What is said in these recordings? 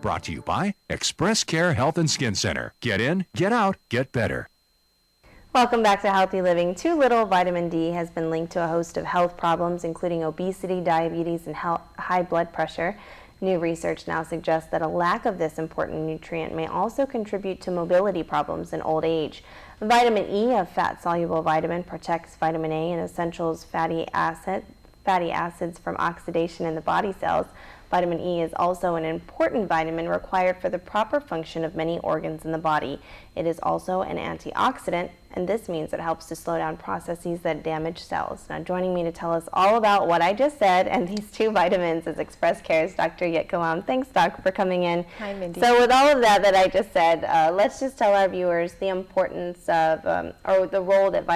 Brought to you by Express Care Health and Skin Center. Get in, get out, get better. Welcome back to Healthy Living. Too little vitamin D has been linked to a host of health problems, including obesity, diabetes, and high blood pressure. New research now suggests that a lack of this important nutrient may also contribute to mobility problems in old age. Vitamin E, a fat-soluble vitamin, protects vitamin A and essential fatty acids from oxidation in the body cells. Vitamin E is also an important vitamin required for the proper function of many organs in the body. It is also an antioxidant, and this means it helps to slow down processes that damage cells. Now, joining me to tell us all about what I just said and these two vitamins is Express Care's Dr. Jitka Lom. Thanks, Doc, for coming in. Hi, Mindy. So with all of that I just said, let's just tell our viewers the importance of, or the role that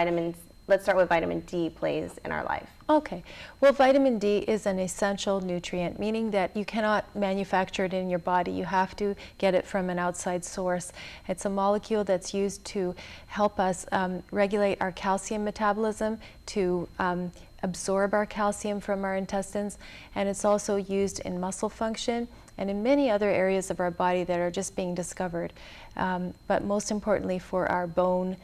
let's start with vitamin D plays in our life. Okay. Well, vitamin D is an essential nutrient, meaning that you cannot manufacture it in your body. You have to get it from an outside source. It's a molecule that's used to help us regulate our calcium metabolism, to absorb our calcium from our intestines, and it's also used in muscle function and in many other areas of our body that are just being discovered, but most importantly for our bone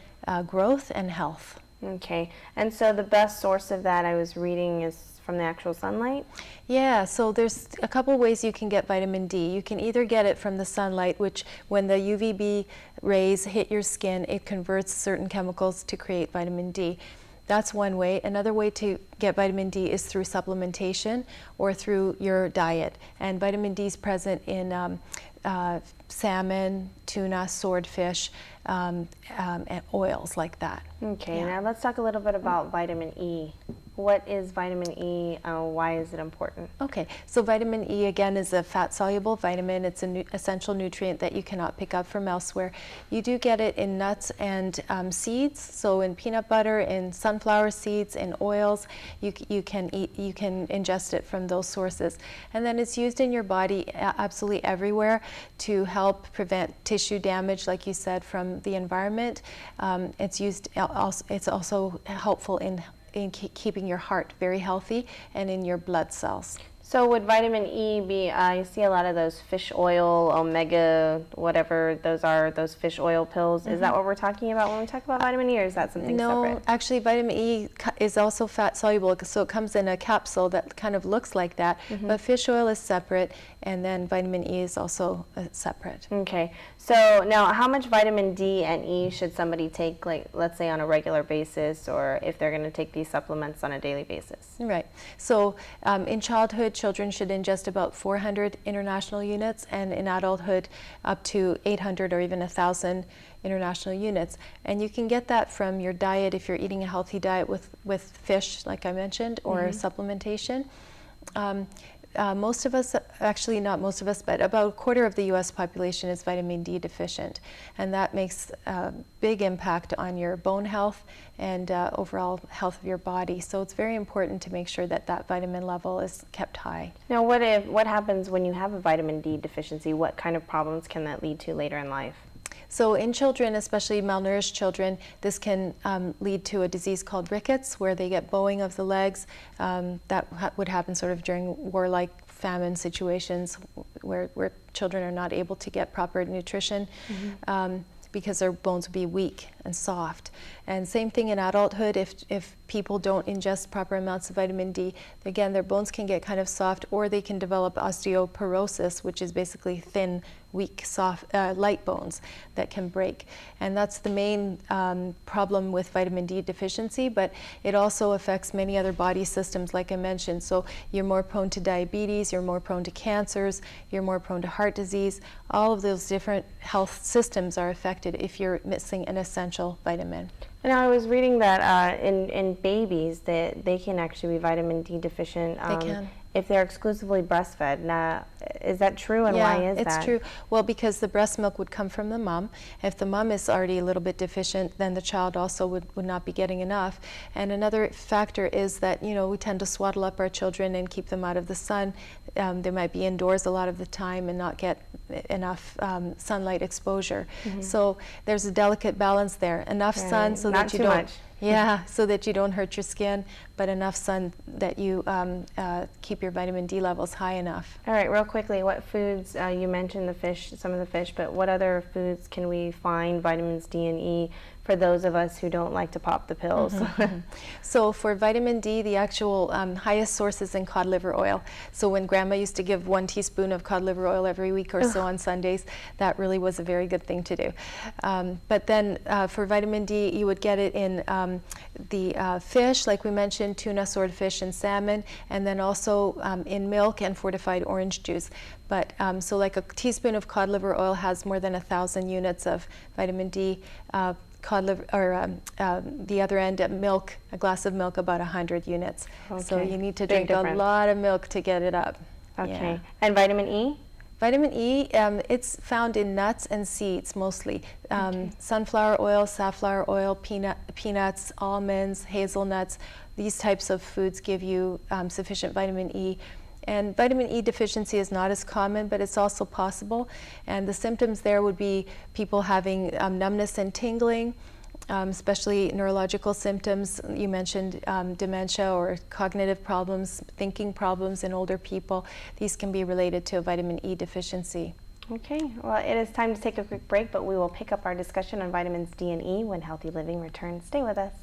growth and health. Okay, and so the best source of that I was reading is from the actual sunlight? Yeah, so there's a couple ways you can get vitamin D. You can either get it from the sunlight, which when the UVB rays hit your skin, it converts certain chemicals to create vitamin D. That's one way. Another way to get vitamin D is through supplementation or through your diet. And vitamin D is present in salmon, tuna, swordfish, and oils like that. Okay, Yeah. Now let's talk a little bit about vitamin E. What is vitamin E? Why is it important? Okay, so vitamin E again is a fat-soluble vitamin. It's an essential nutrient that you cannot pick up from elsewhere. You do get it in nuts and seeds, so in peanut butter, in sunflower seeds, in oils. You can ingest it from those sources, and then it's used in your body absolutely everywhere to help prevent tissue damage, like you said, from the environment. It's also helpful in keeping your heart very healthy and in your blood cells. So would vitamin E be, I see a lot of those fish oil, omega, whatever those are, those fish oil pills. Is that what we're talking about when we talk about vitamin E, or is that something separate? No, actually vitamin E is also fat soluble, so it comes in a capsule that kind of looks like that, but fish oil is separate, and then vitamin E is also separate. Okay, so now how much vitamin D and E should somebody take, like, let's say on a regular basis, or if they're going to take these supplements on a daily basis? Right, so in childhood, children should ingest about 400 international units, and in adulthood up to 800 or even 1,000 international units. And you can get that from your diet if you're eating a healthy diet with fish, like I mentioned, or supplementation. Most of us, actually not most of us, but about a quarter of the U.S. population is vitamin D deficient, and that makes a big impact on your bone health and overall health of your body. So it's very important to make sure that that vitamin level is kept high. Now what happens when you have a vitamin D deficiency? What kind of problems can that lead to later in life? So in children, especially malnourished children, this can lead to a disease called rickets, where they get bowing of the legs. That would happen sort of during warlike famine situations where children are not able to get proper nutrition. Because their bones would be weak and soft. And same thing in adulthood, if people don't ingest proper amounts of vitamin D, again, their bones can get kind of soft, or they can develop osteoporosis, which is basically thin, weak, soft, light bones that can break. And that's the main problem with vitamin D deficiency, but it also affects many other body systems, like I mentioned. So you're more prone to diabetes, you're more prone to cancers, you're more prone to heart disease. All of those different health systems are affected if you're missing an essential vitamin. And I was reading that in babies that they can actually be vitamin D deficient. They can. If they're exclusively breastfed. Now, is that true, and yeah, why is that? It's true. Well, because the breast milk would come from the mom. If the mom is already a little bit deficient, then the child also would not be getting enough. And another factor is that, we tend to swaddle up our children and keep them out of the sun. They might be indoors a lot of the time and not get enough sunlight exposure. So there's a delicate balance there. Enough sun so Not that you too don't... much. Yeah, so that you don't hurt your skin, but enough sun that you keep your vitamin D levels high enough. All right, real quickly, what foods, you mentioned the fish, some of the fish, but what other foods can we find vitamins D and E for those of us who don't like to pop the pills? So for vitamin D, the actual highest source is in cod liver oil. So when Grandma used to give 1 teaspoon of cod liver oil every week or so on Sundays, that really was a very good thing to do. But then for vitamin D, you would get it in the fish, like we mentioned, tuna, swordfish, and salmon, and then also in milk and fortified orange juice. But so like a teaspoon of cod liver oil has more than 1,000 units of vitamin D. Cod liver, or the other end, milk, a glass of milk, about 100 units. Okay. So you need to Big drink a difference. lot of milk to get it up. Okay. Yeah. And vitamin E? Vitamin E, it's found in nuts and seeds mostly. Sunflower oil, safflower oil, peanuts, almonds, hazelnuts. These types of foods give you sufficient vitamin E. And vitamin E deficiency is not as common, but it's also possible. And the symptoms there would be people having numbness and tingling, especially neurological symptoms. You mentioned dementia or cognitive problems, thinking problems in older people. These can be related to a vitamin E deficiency. Okay, well, it is time to take a quick break, but we will pick up our discussion on vitamins D and E when Healthy Living returns. Stay with us.